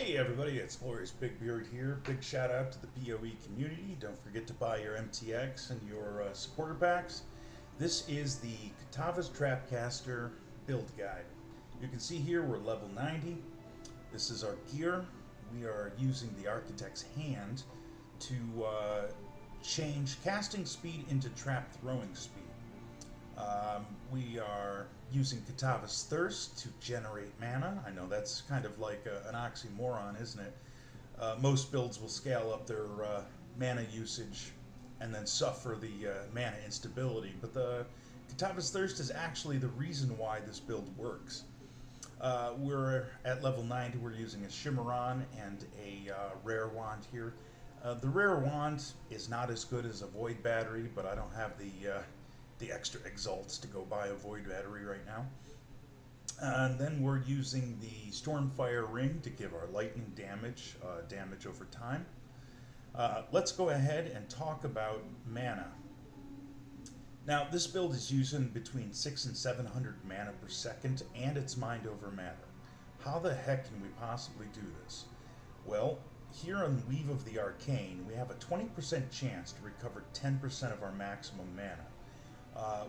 Hey everybody, it's Glorious Big Beard here. Big shout out to the BOE community. Don't forget to buy your MTX and your supporter packs. This is the Kitava's Trapcaster build guide. You can see here we're level 90. This is our gear. We are using the Architect's Hand to change casting speed into trap throwing speed. We are using Kitava's Thirst to generate mana. I know that's kind of like an oxymoron, isn't it? Most builds will scale up their mana usage and then suffer the mana instability, but the Kitava's Thirst is actually the reason why this build works. We're at level 90, we're using a Shimmeron and a rare wand here. The rare wand is not as good as a Void Battery, but I don't have the extra exalts to go buy a Void Battery right now. And then we're using the Stormfire Ring to give our lightning damage, damage over time. Let's go ahead and talk about mana. Now, this build is using between 600 and 700 mana per second, and it's mind over matter. How the heck can we possibly do this? Well, here on Weave of the Arcane, we have a 20% chance to recover 10% of our maximum mana.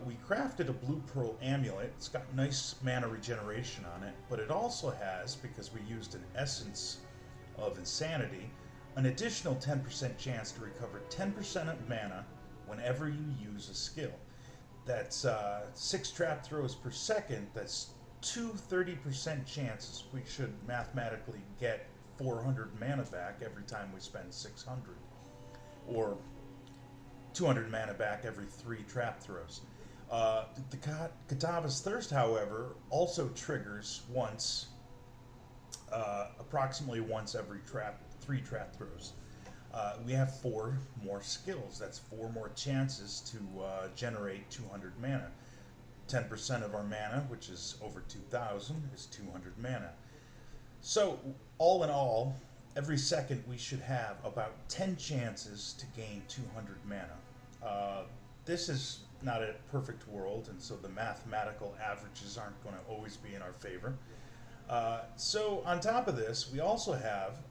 We crafted a Blue Pearl Amulet. It's got nice mana regeneration on it, but it also has, because we used an Essence of Insanity, an additional 10% chance to recover 10% of mana whenever you use a skill. That's 6 trap throws per second. That's 30% chances we should mathematically get 400 mana back every time we spend 600. Or 200 mana back every 3 trap throws. The Kitava's Thirst, however, also triggers once, approximately once every 3 trap throws. We have 4 more skills. That's 4 more chances to generate 200 mana. 10% of our mana, which is over 2,000, is 200 mana. So, all in all, every second we should have about 10 chances to gain 200 mana. This is not a perfect world, and so the mathematical averages aren't going to always be in our favor. So on top of this, we also have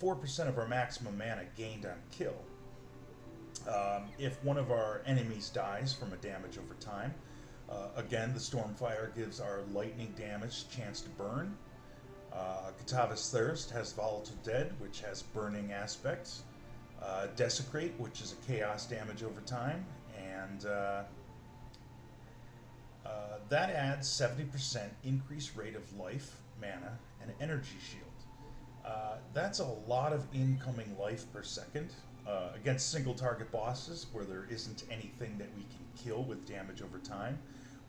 4% of our maximum mana gained on kill. If one of our enemies dies from a damage over time, again, the Stormfire gives our lightning damage chance to burn. Kitava's Thirst has Volatile Dead, which has burning aspects. Desecrate, which is a chaos damage over time, and that adds 70% increased rate of life, mana, and energy shield. That's a lot of incoming life per second. Against single target bosses where there isn't anything that we can kill with damage over time,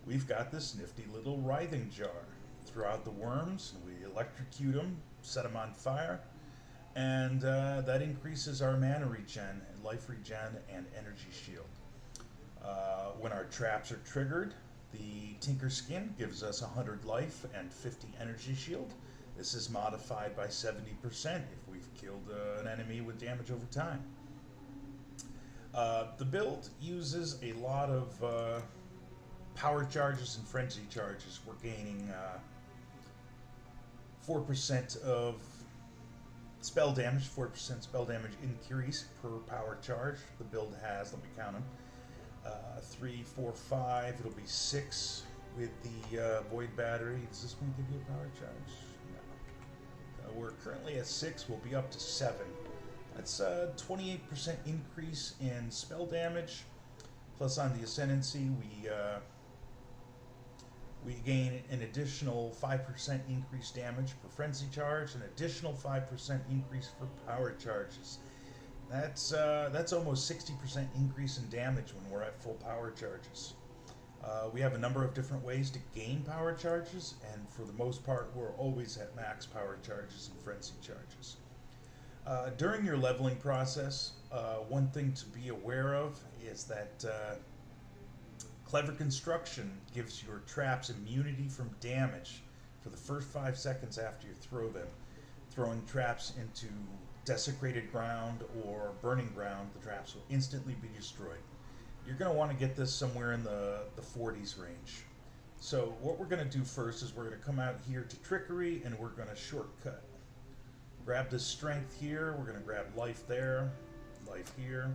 we've got this nifty little writhing jar. Throw out the worms, and we electrocute them, set them on fire, and that increases our mana regen, life regen, and energy shield. When our traps are triggered, the Tinker Skin gives us 100 life and 50 energy shield. This is modified by 70% if we've killed an enemy with damage over time. The build uses a lot of power charges and frenzy charges. We're gaining 4% of spell damage, 4% spell damage increase per power charge. The build has, let me count them, 3, 4, 5, it'll be 6 with the Void Battery. Does this one give you a power charge? No. We're currently at 6, we'll be up to 7. That's a 28% increase in spell damage, plus on the Ascendancy we gain an additional 5% increased damage per frenzy charge, an additional 5% increase for power charges. That's almost 60% increase in damage when we're at full power charges. We have a number of different ways to gain power charges, and for the most part, we're always at max power charges and frenzy charges. During your leveling process, one thing to be aware of is that Clever Construction gives your traps immunity from damage for the first 5 seconds after you throw them. Throwing traps into desecrated ground or burning ground, the traps will instantly be destroyed. You're going to want to get this somewhere in the 40s range. So what we're going to do first is we're going to come out here to Trickery, and we're going to shortcut. grab this strength here. We're going to grab life there, life here.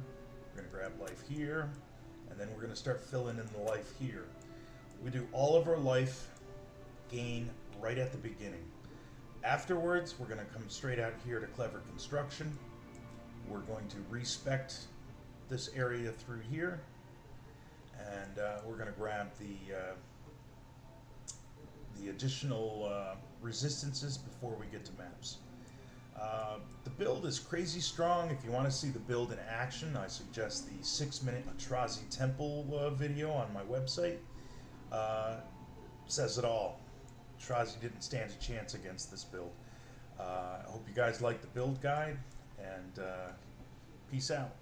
We're going to grab life here, and then we're going to start filling in the life here. We do all of our life gain right at the beginning. Afterwards, we're going to come straight out here to clever construction. We're going to respect this area through here, and we're going to grab the additional resistances before we get to maps. The build is crazy strong. If you want to see the build in action, I suggest the 6-minute Atrazi Temple video on my website. Says it all. Atrazi didn't stand a chance against this build. I hope you guys like the build guide, and peace out.